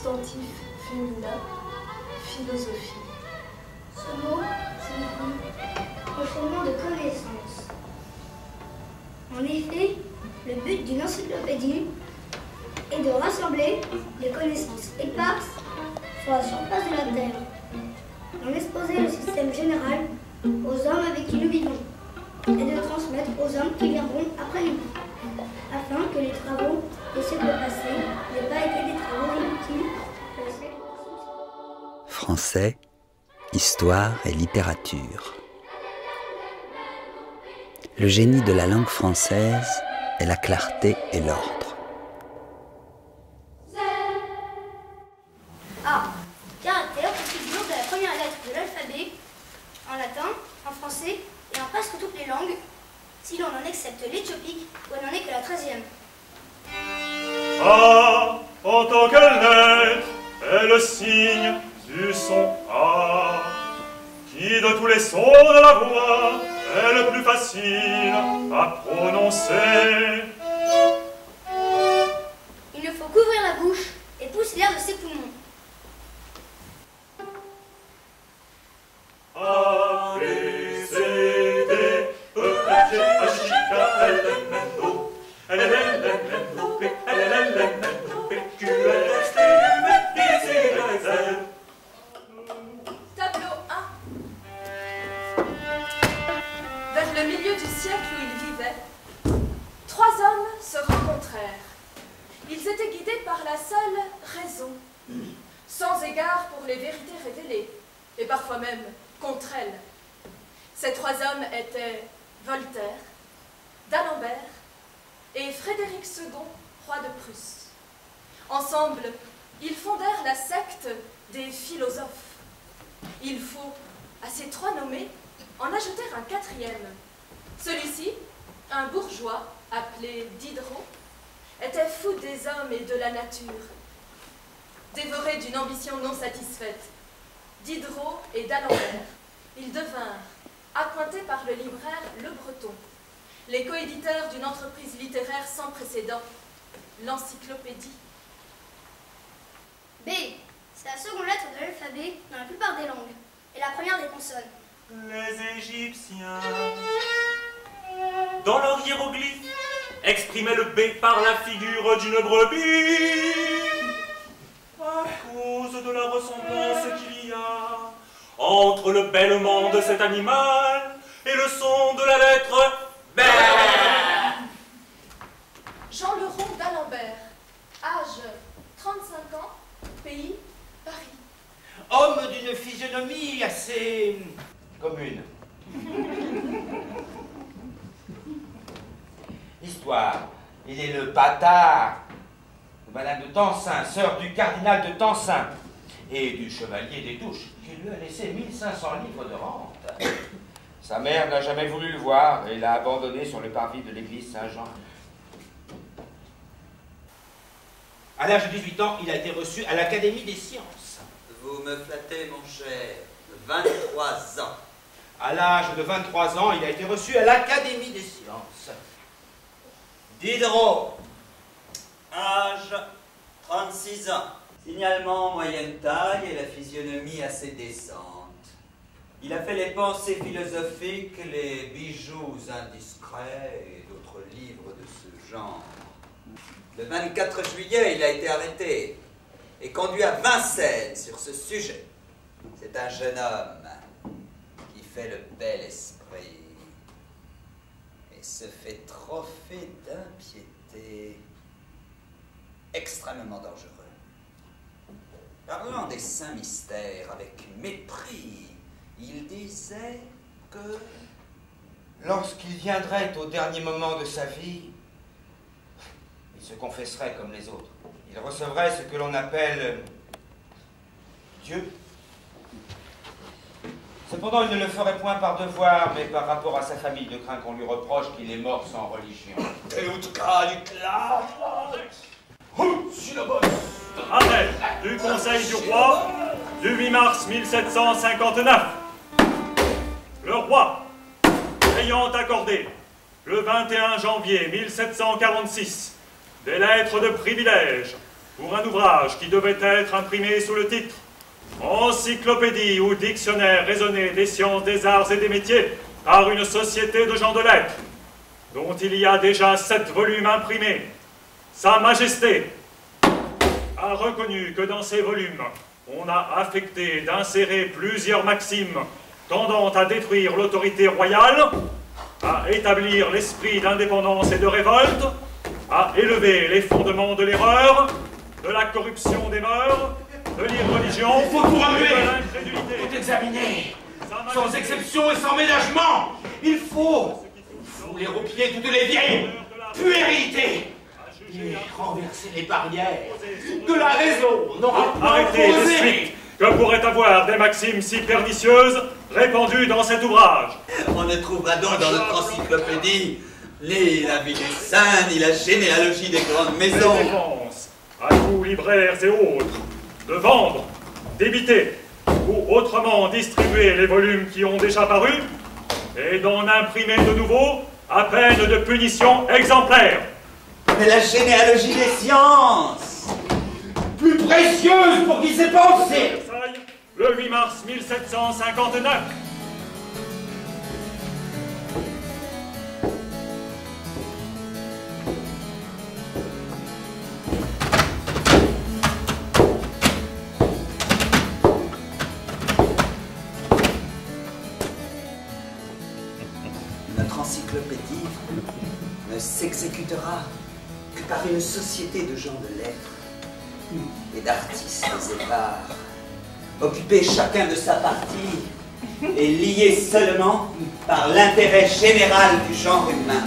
substantif féminin, philosophie. Ce mot signifie enchaînement de connaissances. En effet, le but d'une encyclopédie est de rassembler les connaissances éparses sur la surface de la Terre, d'en exposer le système général aux hommes avec qui nous vivons, et de transmettre aux hommes qui viendront après nous, afin que les travaux des siècles passés n'aient pas été des travaux inutiles pour les siècles passés. Français, histoire et littérature. Le génie de la langue française est la clarté et l'ordre. A. Caractère ou figure de la première lettre de l'alphabet, en latin, en français et en presque toutes les langues, si l'on en accepte l'éthiopique où elle n'en est que la 13e. A, en tant que lettre, est le signe du son A, qui de tous les sons de la voix est le plus facile à prononcer. Il nous faut couvrir la bouche et pousser l'air de ses poumons. A, B, C, D, E, F, G, H, I, K, L, M, N, O, L, L, L, M, N, O, P, L, L, L, M, N, O, P, Q, R, S, T, U, V, W, X, Y, Z. Tableau 1. Vers le milieu du siècle où il vivait, 3 hommes se rencontrèrent. Ils étaient guidés par la seule raison, sans égard pour les vérités révélées, et parfois même contre elles. Ces 3 hommes étaient Voltaire, d'Alembert et Frédéric II, roi de Prusse. Ensemble, ils fondèrent la secte des philosophes. Il faut, à ces 3 nommés, en ajouter un 4e. Celui-ci, un bourgeois appelé Diderot, était fou des hommes et de la nature. Dévoré d'une ambition non satisfaite, Diderot et d'Alembert, ils devinrent, appointés par le libraire Le Breton, les coéditeurs d'une entreprise littéraire sans précédent, l'encyclopédie. B. C'est la seconde lettre de l'alphabet dans la plupart des langues, et la première des consonnes. Les Égyptiens, dans leurs hiéroglyphes, exprimaient le B par la figure d'une brebis, à cause de la ressemblance qu'il y a entre le bêlement de cet animal et le son de la lettre B. Jean Leroux d'Alembert, âge 35 ans, pays Paris. Homme d'une physionomie assez commune. Histoire. Il est le bâtard de Madame de Tencin, sœur du cardinal de Tencin et du chevalier des Touches, qui lui a laissé 1500 livres de rente. Sa mère n'a jamais voulu le voir et l'a abandonné sur le parvis de l'église Saint-Jean. À l'âge de 18 ans, il a été reçu à l'Académie des sciences. Vous me flattez, mon cher. 23 ans. À l'âge de 23 ans, il a été reçu à l'Académie des sciences. Diderot. Âge 36 ans. Signalement moyenne taille et la physionomie assez décente. Il a fait les pensées philosophiques, les bijoux indiscrets et d'autres livres de ce genre. Le 24 juillet, il a été arrêté et conduit à Vincennes sur ce sujet. C'est un jeune homme qui fait le bel esprit et se fait trophée d'impiété extrêmement dangereux. Parlant des saints mystères avec mépris, il disait que lorsqu'il viendrait au dernier moment de sa vie, il se confesserait comme les autres. Il recevrait ce que l'on appelle Dieu. Cependant, il ne le ferait point par devoir, mais par rapport à sa famille, de crainte qu'on lui reproche qu'il est mort sans religion. Arrêt du Conseil du Roi du 8 mars 1759. Le roi, ayant accordé le 21 janvier 1746 des lettres de privilège pour un ouvrage qui devait être imprimé sous le titre « Encyclopédie ou dictionnaire raisonné des sciences, des arts et des métiers par une société de gens de lettres », dont il y a déjà 7 volumes imprimés. Sa Majesté a reconnu que dans ces volumes, on a affecté d'insérer plusieurs maximes tendant à détruire l'autorité royale, à établir l'esprit d'indépendance et de révolte, à élever les fondements de l'erreur, de la corruption des mœurs, de l'irreligion, Il faut tout remuer, de l'incrédulité. tout examiner, sans exception et sans ménagement. Il faut fouler aux pieds toutes les vieilles puérilités et renverser les barrières que la raison n'aura pas Arrêtez de posées. suite. Que pourrait avoir des maximes si pernicieuses répandues dans cet ouvrage? On ne trouvera donc dans notre encyclopédie ni la vie des saints, ni la généalogie des grandes maisons. Les dépenses, à vous libraires et autres, de vendre, d'éviter ou autrement distribuer les volumes qui ont déjà paru et d'en imprimer de nouveaux à peine de punition exemplaire. Mais la généalogie des sciences, Plus précieuse pour qui s'est pensé. Versailles, le 8 mars 1759. Notre encyclopédie ne s'exécutera que par une société de gens de lettres et d'artistes épars, occupés chacun de sa partie et liés seulement par l'intérêt général du genre humain.